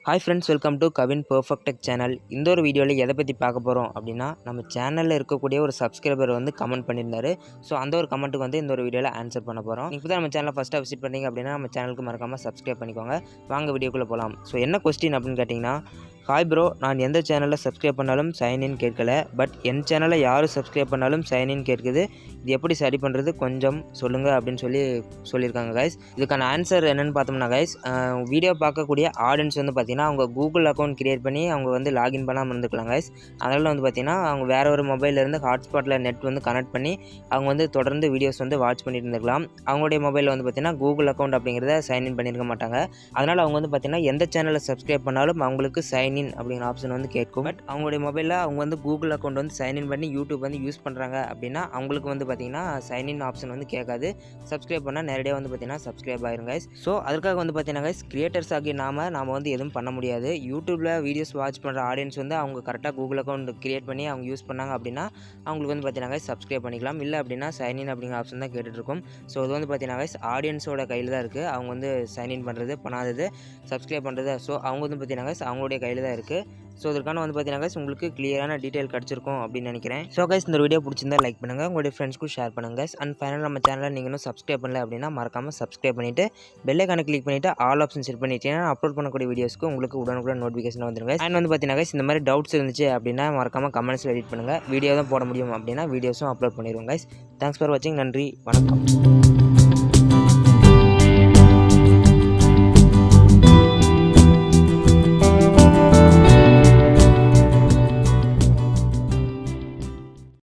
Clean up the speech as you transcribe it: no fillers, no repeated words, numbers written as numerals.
Hi friends, welcome to Kavin Perfect Tech Channel. இந்த ஒரு வீடியோவில் எதை பற்றி பார்க்க போகிறோம் அப்படின்னா நம்ம சேனலில் இருக்கக்கூடிய ஒரு சப்ஸ்கிரைபர் வந்து கமெண்ட் பண்ணியிருந்தாரு. ஸோ அந்த ஒரு கமெண்ட்டுக்கு வந்து இந்த ஒரு வீடியோவில் ஆன்சர் பண்ண போகிறோம். இப்போ தான் நம்ம சேனலை ஃபஸ்ட்டாக விசிட் பண்ணிங்க அப்படின்னா நம்ம சேனலுக்கு மறக்காமல் சப்ஸ்கிரைப் பண்ணிக்கோங்க. வாங்க வீடியோக்குள்ளே போகலாம். ஸோ என்ன கொஸ்டின் அப்படின்னு கேட்டிங்கன்னா, ஹாய் ப்ரோ, நான் எந்த சேனலில் சப்ஸ்கிரைப் பண்ணாலும் சைன்இன் கேட்கல, பட் என் சேனலை யார் சப்ஸ்கிரைப் பண்ணாலும் சைன்இன் கேட்குது. இது எப்படி சரி பண்ணுறது கொஞ்சம் சொல்லுங்கள் அப்படின்னு சொல்லியிருக்காங்க கைஸ். இதுக்கான ஆன்சர் என்னென்னு பார்த்தோம்னா கைஸ், வீடியோ பார்க்கக்கூடிய ஆடியன்ஸ் வந்து பார்த்திங்கன்னா அவங்க கூகுள் அக்கௌண்ட் க்ரியேட் பண்ணி அவங்க வந்து லாகின் பண்ணாமல் இருந்துக்கலாம் கைஸ். அதனால் வந்து பார்த்திங்கன்னா அவங்க வேறு ஒரு மொபைல்லேருந்து ஹாட்ஸ்பாட்டில் நெட் வந்து கனெக்ட் பண்ணி அவங்க வந்து தொடர்ந்து வீடியோஸ் வந்து வாட்ச் பண்ணிட்டு இருந்துக்கலாம். அவங்களுடைய மொபைலில் வந்து பார்த்திங்கன்னா கூகுள் அக்கௌண்ட் அப்படிங்கிறத சைன்இன் பண்ணியிருக்க மாட்டாங்க. அதனால் அவங்க வந்து பார்த்திங்கன்னா எந்த சேனலை சப்ஸ்கிரைப் பண்ணாலும் அவங்களுக்கு சைன்இன் அப்படிங்கிற ஆப்ஷன் வந்து கேட்கும். பட் அவங்களுடைய மொபைலில் அவங்க வந்து கூகுள் அக்கௌண்ட் வந்து சைன்இன் பண்ணி யூடியூப் வந்து யூஸ் பண்ணுறாங்க அப்படின்னா அவங்களுக்கு வந்து பார்த்திங்கன்னா சைன்இன் ஆப்ஷன் வந்து கேட்காது. சப்ஸ்கிரைப் பண்ணால் நேரடியாக வந்து பார்த்திங்கன்னா சப்ஸ்கிரைப் ஆயிரும் கைஸ். ஸோ அதுக்காக வந்து பார்த்திங்கன்னா கைஸ், கிரியேட்டர்ஸ் ஆகி நாம் வந்து எதுவும் பண்ண முடியாது. யூடியூப்பில் வீடியோஸ் வாட்ச் பண்ணுற ஆடியன்ஸ் வந்து அவங்க கரெக்டாக கூகுள் அக்கௌண்ட் கிரியேட் பண்ணி அவங்க யூஸ் பண்ணாங்க அப்படின்னா அவங்களுக்கு வந்து பார்த்திங்கன்னா சப்ஸ்கிரைப் பண்ணிக்கலாம். இல்லை அப்படின்னா சைன்இன் அப்படிங்கிற ஆப்ஷன் தான் கேட்டுட்ருக்கும். ஸோ இது வந்து பார்த்திங்கன்னா ஆடியன்ஸோட கையில் தான் இருக்குது. அவங்க வந்து சைன்இன் பண்ணுறது, பண்ணாதது, சப்ஸ்கிரைப் பண்ணுறது. ஸோ அவங்க வந்து பார்த்திங்கன்னா அவங்களுடைய கையில் தான் இருக்குது. ஸோ இதற்கான வந்து பார்த்தீங்கன்னா உங்களுக்கு கிளியரான டீட்டெயில் கிடச்சிருக்கும் அப்படின்னு நினைக்கிறேன். ஸோ கைஸ், இந்த வீடியோ பிடிச்சிருந்தா லைக் பண்ணுங்கள், உங்களுடைய ஃப்ரெண்ட்ஸ்க்கும் ஷேர் பண்ணுங்கள். அண்ட் ஃபைனல் நம்ம சேனலை நீங்கள் இன்னும் சப்ஸ்கிரைப் பண்ணல அப்படின்னா மறக்காமல் சப்ஸ்கிரைப் பண்ணிவிட்டு பெல் ஐகானை கிளிக் பண்ணிவிட்டு ஆல் ஆப்ஷன் செட் பண்ணிட்டீங்கன்னா அப்லோட் பண்ணக்கூடிய வீடியோஸ்க்கு உங்களுக்கு உடனுக்குடன் நோட்டிஃபிகேஷன் வந்துருங்க. அண்ட் வந்து பார்த்தீங்கன்னா இந்த மாதிரி டவுட்ஸ் இருந்துச்சு அப்படின்னா மறக்காமல் கமெண்ட்ஸில் எடிட் பண்ணுங்கள். வீடியோ தான் போட முடியும் அப்படின்னா வீடியோஸும் அப்லோட் பண்ணிடுவோம் கைஸ். தேங்க்ஸ் ஃபார் வாட்சிங். நன்றி, வணக்கம்.